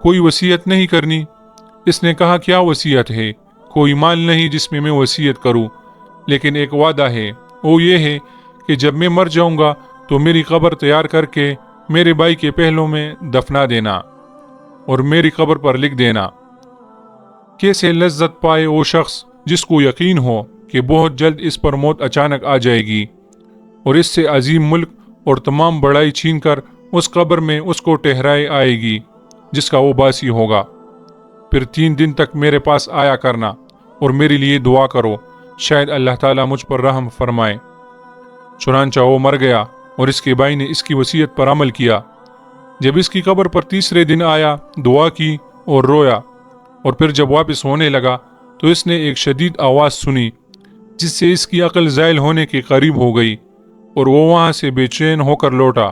کوئی وصیت نہیں کرنی؟ اس نے کہا کیا وصیت ہے؟ کوئی مال نہیں جس میں وصیت کروں، لیکن ایک وعدہ ہے، وہ یہ ہے کہ جب میں مر جاؤں گا تو میری قبر تیار کر کے میرے بھائی کے پہلو میں دفنا دینا اور میری قبر پر لکھ دینا، کیسے لذت پائے وہ شخص جس کو یقین ہو کہ بہت جلد اس پر موت اچانک آ جائے گی اور اس سے عظیم ملک اور تمام بڑائی چھین کر اس قبر میں اس کو ٹھہرائے آئے گی جس کا وہ باسی ہوگا۔ پھر 3 دن تک میرے پاس آیا کرنا اور میرے لیے دعا کرو، شاید اللہ تعالیٰ مجھ پر رحم فرمائے۔ چنانچہ وہ مر گیا اور اس کے بھائی نے اس کی وصیت پر عمل کیا۔ جب اس کی قبر پر تیسرے دن آیا، دعا کی اور رویا، اور پھر جب واپس ہونے لگا تو اس نے ایک شدید آواز سنی جس سے اس کی عقل زائل ہونے کے قریب ہو گئی اور وہ وہاں سے بے چین ہو کر لوٹا۔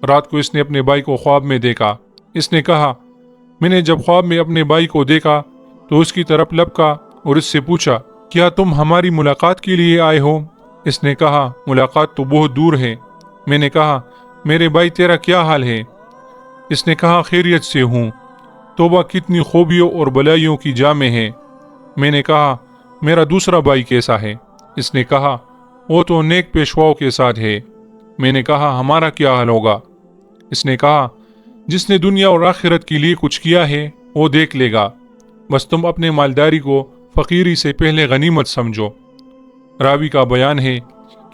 رات کو اس نے اپنے بھائی کو خواب میں دیکھا۔ اس نے کہا، میں نے جب خواب میں اپنے بھائی کو دیکھا تو اس کی طرف لپکا اور اس سے پوچھا، کیا تم ہماری ملاقات کے لیے آئے ہو؟ اس نے کہا، ملاقات تو بہت دور ہے۔ میں نے کہا، میرے بھائی تیرا کیا حال ہے؟ اس نے کہا، خیریت سے ہوں۔ توبہ کتنی خوبیوں اور بلائیوں کی جامع ہے۔ میں نے کہا، میرا دوسرا بھائی کیسا ہے؟ اس نے کہا، وہ تو نیک پیشواؤں کے ساتھ ہے۔ میں نے کہا، ہمارا کیا حال ہوگا؟ اس نے کہا، جس نے دنیا اور آخرت کے لیے کچھ کیا ہے وہ دیکھ لے گا، بس تم اپنے مالداری کو فقیری سے پہلے غنیمت سمجھو۔ راوی کا بیان ہے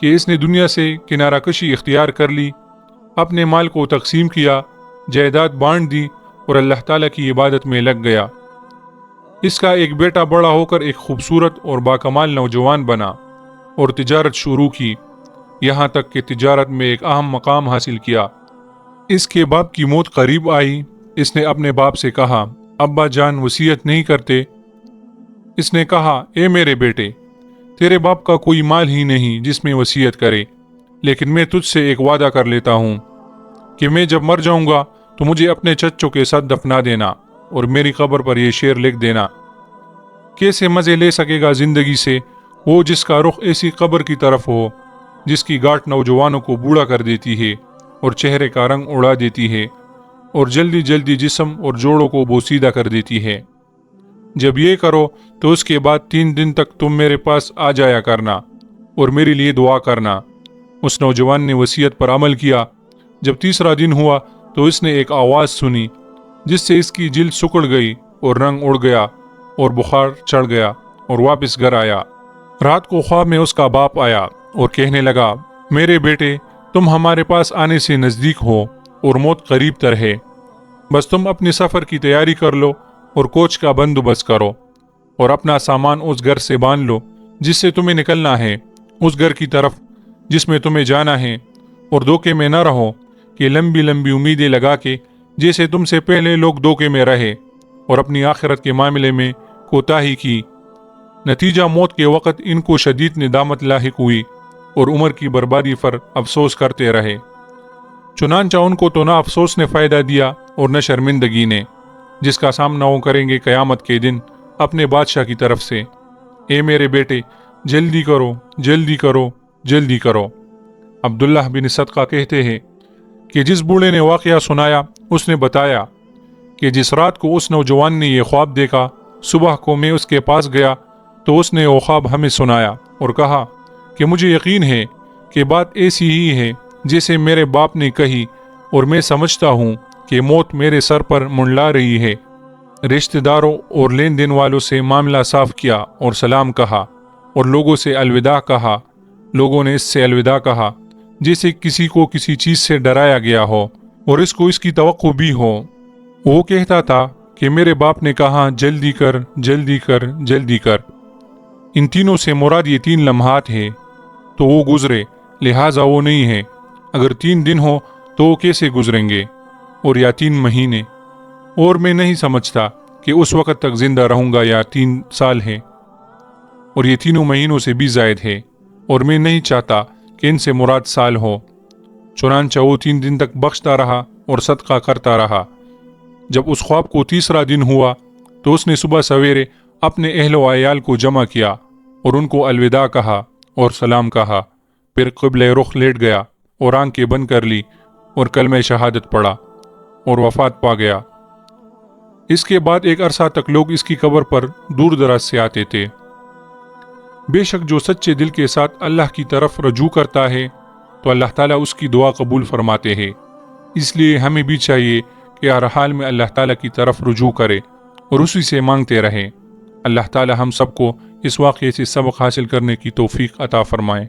کہ اس نے دنیا سے کنارہ کشی اختیار کر لی، اپنے مال کو تقسیم کیا، جائیداد بانٹ دی اور اللہ تعالیٰ کی عبادت میں لگ گیا۔ اس کا ایک بیٹا بڑا ہو کر ایک خوبصورت اور باکمال نوجوان بنا اور تجارت شروع کی، یہاں تک کہ تجارت میں ایک اہم مقام حاصل کیا۔ اس کے باپ کی موت قریب آئی۔ اس نے اپنے باپ سے کہا، ابا جان وصیت نہیں کرتے؟ اس نے کہا، اے میرے بیٹے، تیرے باپ کا کوئی مال ہی نہیں جس میں وصیت کرے، لیکن میں تجھ سے ایک وعدہ کر لیتا ہوں کہ میں جب مر جاؤں گا تو مجھے اپنے چچوں کے ساتھ دفنا دینا اور میری قبر پر یہ شعر لکھ دینا، کیسے مزے لے سکے گا زندگی سے وہ جس کا رخ ایسی قبر کی طرف ہو جس کی گاٹھ نوجوانوں کو بوڑھا کر دیتی ہے اور چہرے کا رنگ اڑا دیتی ہے اور جلدی جلدی جسم اور جوڑوں کو بوسیدہ کر دیتی ہے۔ جب یہ کرو تو اس کے بعد 3 دن تک تم میرے پاس آ جایا کرنا اور میرے لیے دعا کرنا۔ اس نوجوان نے وصیت پر عمل کیا۔ جب تیسرا دن ہوا تو اس نے ایک آواز سنی جس سے اس کی جلد سکڑ گئی اور رنگ اڑ گیا اور بخار چڑھ گیا اور واپس گھر آیا۔ رات کو خواب میں اس کا باپ آیا اور کہنے لگا، میرے بیٹے، تم ہمارے پاس آنے سے نزدیک ہو اور موت قریب تر ہے، بس تم اپنے سفر کی تیاری کر لو اور کوچ کا بندوبست کرو اور اپنا سامان اس گھر سے باندھ لو جس سے تمہیں نکلنا ہے، اس گھر کی طرف جس میں تمہیں جانا ہے، اور دھوکے میں نہ رہو کہ لمبی لمبی امیدیں لگا کے جیسے تم سے پہلے لوگ دھوکے میں رہے اور اپنی آخرت کے معاملے میں کوتاہی کی۔ نتیجہ موت کے وقت ان کو شدید ندامت لاحق ہوئی اور عمر کی بربادی پر افسوس کرتے رہے۔ چنانچہ ان کو تو نہ افسوس نے فائدہ دیا اور نہ شرمندگی نے، جس کا سامنا وہ کریں گے قیامت کے دن اپنے بادشاہ کی طرف سے۔ اے میرے بیٹے، جلدی کرو، جلدی کرو، جلدی کرو۔ عبداللہ بن صدقہ کہتے ہیں کہ جس بوڑھے نے واقعہ سنایا اس نے بتایا کہ جس رات کو اس نوجوان نے یہ خواب دیکھا، صبح کو میں اس کے پاس گیا تو اس نے وہ خواب ہمیں سنایا اور کہا کہ مجھے یقین ہے کہ بات ایسی ہی ہے جیسے میرے باپ نے کہی، اور میں سمجھتا ہوں کہ موت میرے سر پر منڈلا رہی ہے۔ رشتہ داروں اور لین دین والوں سے معاملہ صاف کیا اور سلام کہا اور لوگوں سے الوداع کہا۔ لوگوں نے اس سے الوداع کہا جیسے کسی کو کسی چیز سے ڈرایا گیا ہو اور اس کو اس کی توقع بھی ہو۔ وہ کہتا تھا کہ میرے باپ نے کہا، جلدی کر، جلدی کر، جلدی کر۔ ان تینوں سے مراد یہ 3 لمحات ہیں تو وہ گزرے، لہٰذا وہ نہیں ہے۔ اگر 3 دن ہو تو وہ کیسے گزریں گے، اور یا 3 مہینے، اور میں نہیں سمجھتا کہ اس وقت تک زندہ رہوں گا یا 3 سال ہے، اور یہ 3 مہینوں سے بھی زائد ہے، اور میں نہیں چاہتا کہ ان سے مراد سال ہو۔ چنانچہ وہ 3 دن تک بخشتا رہا اور صدقہ کرتا رہا۔ جب اس خواب کو تیسرا دن ہوا تو اس نے صبح سویرے اپنے اہل و عیال کو جمع کیا اور ان کو الوداع کہا اور سلام کہا، پھر قبلہ رخ لیٹ گیا اور آنکھیں بند کر لی اور کلمہ شہادت پڑھا اور وفات پا گیا۔ اس کے بعد ایک عرصہ تک لوگ اس کی قبر پر دور دراز سے آتے تھے۔ بے شک جو سچے دل کے ساتھ اللہ کی طرف رجوع کرتا ہے تو اللہ تعالیٰ اس کی دعا قبول فرماتے ہیں۔ اس لیے ہمیں بھی چاہیے کہ ہر حال میں اللہ تعالیٰ کی طرف رجوع کرے اور اسی سے مانگتے رہیں۔ اللہ تعالیٰ ہم سب کو اس واقعے سے سبق حاصل کرنے کی توفیق عطا فرمائے۔